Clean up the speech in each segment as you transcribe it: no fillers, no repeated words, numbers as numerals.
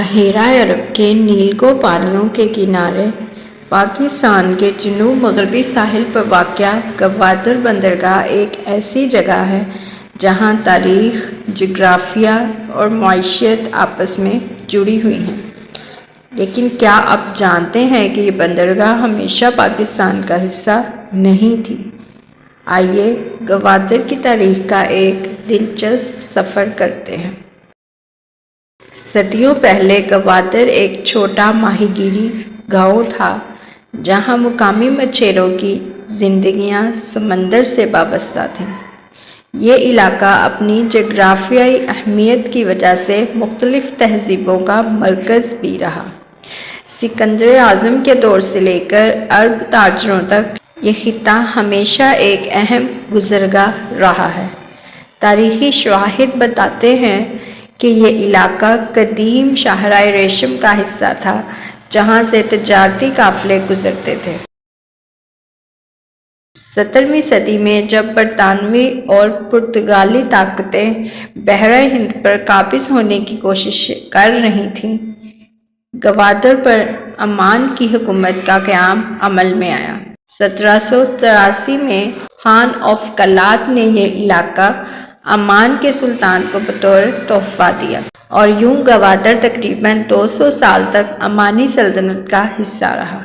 بحیرہ عرب کے نیلگو پانیوں کے کنارے پاکستان کے جنوب مغربی ساحل پر واقع گوادر بندرگاہ ایک ایسی جگہ ہے جہاں تاریخ، جغرافیہ اور معیشت آپس میں جڑی ہوئی ہیں۔ لیکن کیا آپ جانتے ہیں کہ یہ بندرگاہ ہمیشہ پاکستان کا حصہ نہیں تھی؟ آئیے گوادر کی تاریخ کا ایک دلچسپ سفر کرتے ہیں۔ صدیوں پہلے گوادر ایک چھوٹا ماہی گیری گاؤں تھا جہاں مقامی مچھیروں کی زندگیاں سمندر سے وابستہ تھیں۔ یہ علاقہ اپنی جغرافیائی اہمیت کی وجہ سے مختلف تہذیبوں کا مرکز بھی رہا۔ سکندر اعظم کے دور سے لے کر عرب تاجروں تک یہ خطہ ہمیشہ ایک اہم گزرگاہ رہا ہے۔ تاریخی شواہد بتاتے ہیں کہ یہ علاقہ قدیم شاہراہ ریشم کا حصہ تھا جہاں سے تجارتی قافلے گزرتے تھے۔ 17ویں صدی میں جب برطانوی اور پرتگالی طاقتیں بحیرہ ہند پر قابض ہونے کی کوشش کر رہی تھیں، گوادر پر امان کی حکومت کا قیام عمل میں آیا۔ 1783 میں خان آف کلات نے یہ علاقہ امان کے سلطان کو بطور تحفہ دیا اور یوں گوادر تقریباً 200 سال تک امانی سلطنت کا حصہ رہا۔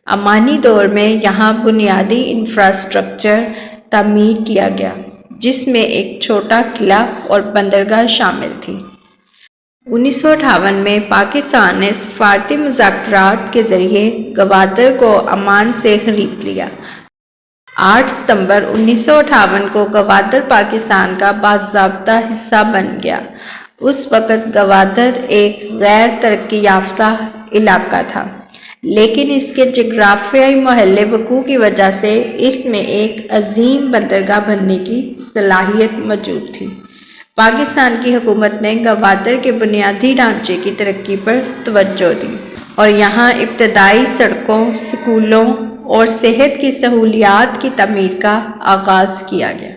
امانی دور میں یہاں بنیادی انفراسٹرکچر تعمیر کیا گیا جس میں ایک چھوٹا قلعہ اور بندرگاہ شامل تھی۔ 1958 میں پاکستان نے سفارتی مذاکرات کے ذریعے گوادر کو امان سے خرید لیا۔ 8 ستمبر 1958 کو گوادر پاکستان کا باضابطہ حصہ بن گیا۔ اس وقت گوادر ایک غیر ترقی یافتہ علاقہ تھا، لیکن اس کے جغرافیائی محل وقوع کی وجہ سے اس میں ایک عظیم بندرگاہ بننے کی صلاحیت موجود تھی۔ پاکستان کی حکومت نے گوادر کے بنیادی ڈھانچے کی ترقی پر توجہ دی اور یہاں ابتدائی سڑکوں، سکولوں اور صحت کی سہولیات کی تعمیر کا آغاز کیا گیا۔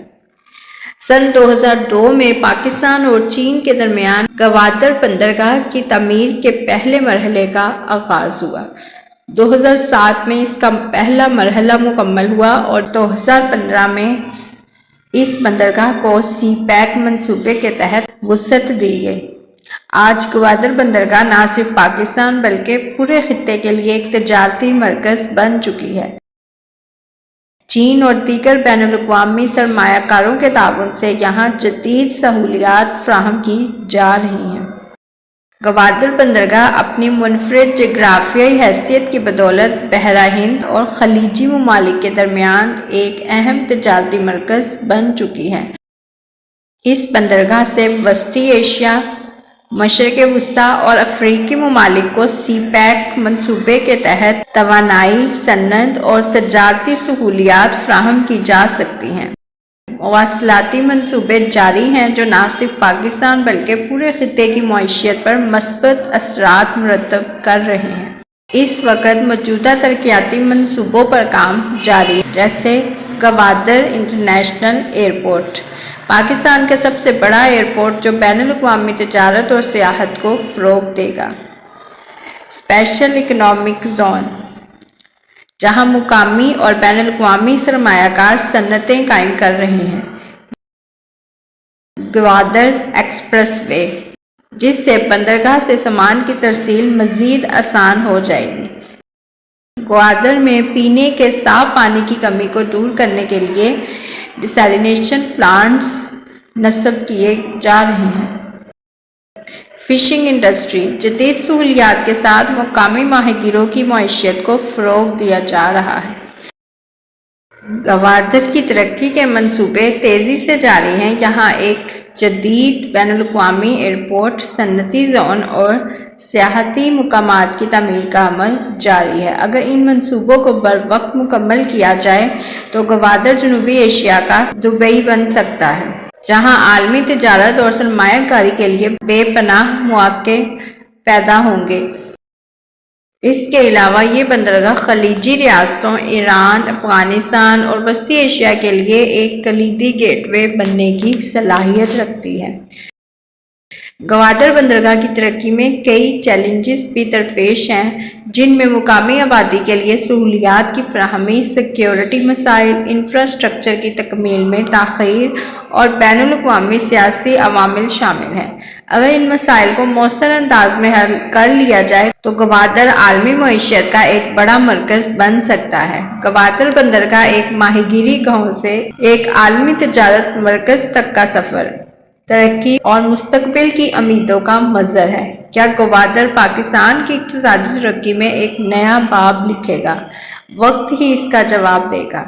سن 2002 میں پاکستان اور چین کے درمیان گوادر بندرگاہ کی تعمیر کے پہلے مرحلے کا آغاز ہوا۔ 2007 میں اس کا پہلا مرحلہ مکمل ہوا اور 2015 میں اس بندرگاہ کو سی پیک منصوبے کے تحت وسعت دی گئی۔ آج گوادر بندرگاہ نہ صرف پاکستان بلکہ پورے خطے کے لیے ایک تجارتی مرکز بن چکی ہے۔ چین اور دیگر بین الاقوامی سرمایہ کاروں کے تعاون سے یہاں جدید سہولیات فراہم کی جا رہی ہیں۔ گوادر بندرگاہ اپنی منفرد جغرافیائی حیثیت کی بدولت بحیرہ ہند اور خلیجی ممالک کے درمیان ایک اہم تجارتی مرکز بن چکی ہے۔ اس بندرگاہ سے وسطی ایشیا، مشرق وسطیٰ اور افریقی ممالک کو سی پیک منصوبے کے تحت توانائی، صنعت اور تجارتی سہولیات فراہم کی جا سکتی ہیں۔ مواصلاتی منصوبے جاری ہیں جو نہ صرف پاکستان بلکہ پورے خطے کی معیشت پر مثبت اثرات مرتب کر رہے ہیں۔ اس وقت موجودہ ترقیاتی منصوبوں پر کام جاری ہے، جیسے گوادر انٹرنیشنل ایئرپورٹ، پاکستان کا سب سے بڑا ایئرپورٹ جو بین الاقوامی تجارت اور سیاحت کو فروغ دے گا۔ اسپیشل اکنامک زون، جہاں مقامی اور بین الاقوامی سرمایہ کار صنعتیں قائم کر رہے ہیں۔ گوادر ایکسپریس وے، جس سے بندرگاہ سے سامان کی ترسیل مزید آسان ہو جائے گی۔ گوادر میں پینے کے صاف پانی کی کمی کو دور کرنے کے لیے ڈیسالینیشن پلانٹس نصب کیے جا رہے ہیں۔ فشنگ انڈسٹری، جدید سہولیات کے ساتھ مقامی ماہی گیروں کی معیشت کو فروغ دیا جا رہا ہے۔ گوادر کی ترقی کے منصوبے تیزی سے جاری ہیں۔ یہاں ایک جدید بین الاقوامی ایئرپورٹ، صنعتی زون اور سیاحتی مقامات کی تعمیر کا عمل جاری ہے۔ اگر ان منصوبوں کو بروقت مکمل کیا جائے تو گوادر جنوبی ایشیا کا دبئی بن سکتا ہے، جہاں عالمی تجارت اور سرمایہ کاری کے لیے بے پناہ مواقع پیدا ہوں گے۔ اس کے علاوہ یہ بندرگاہ خلیجی ریاستوں، ایران، افغانستان اور وسطی ایشیا کے لیے ایک کلیدی گیٹ وے بننے کی صلاحیت رکھتی ہے۔ گوادر بندرگاہ کی ترقی میں کئی چیلنجز بھی درپیش ہیں، جن میں مقامی آبادی کے لیے سہولیات کی فراہمی، سیکیورٹی مسائل، انفراسٹرکچر کی تکمیل میں تاخیر اور بین الاقوامی سیاسی عوامل شامل ہیں۔ اگر ان مسائل کو مؤثر انداز میں حل کر لیا جائے تو گوادر عالمی معیشت کا ایک بڑا مرکز بن سکتا ہے۔ گوادر بندرگاہ ایک ماہی گیری گاؤں سے ایک عالمی تجارت مرکز تک کا سفر، ترقی اور مستقبل کی امیدوں کا مظہر ہے۔ کیا گوادر پاکستان کی اقتصادی ترقی میں ایک نیا باب لکھے گا؟ وقت ہی اس کا جواب دے گا۔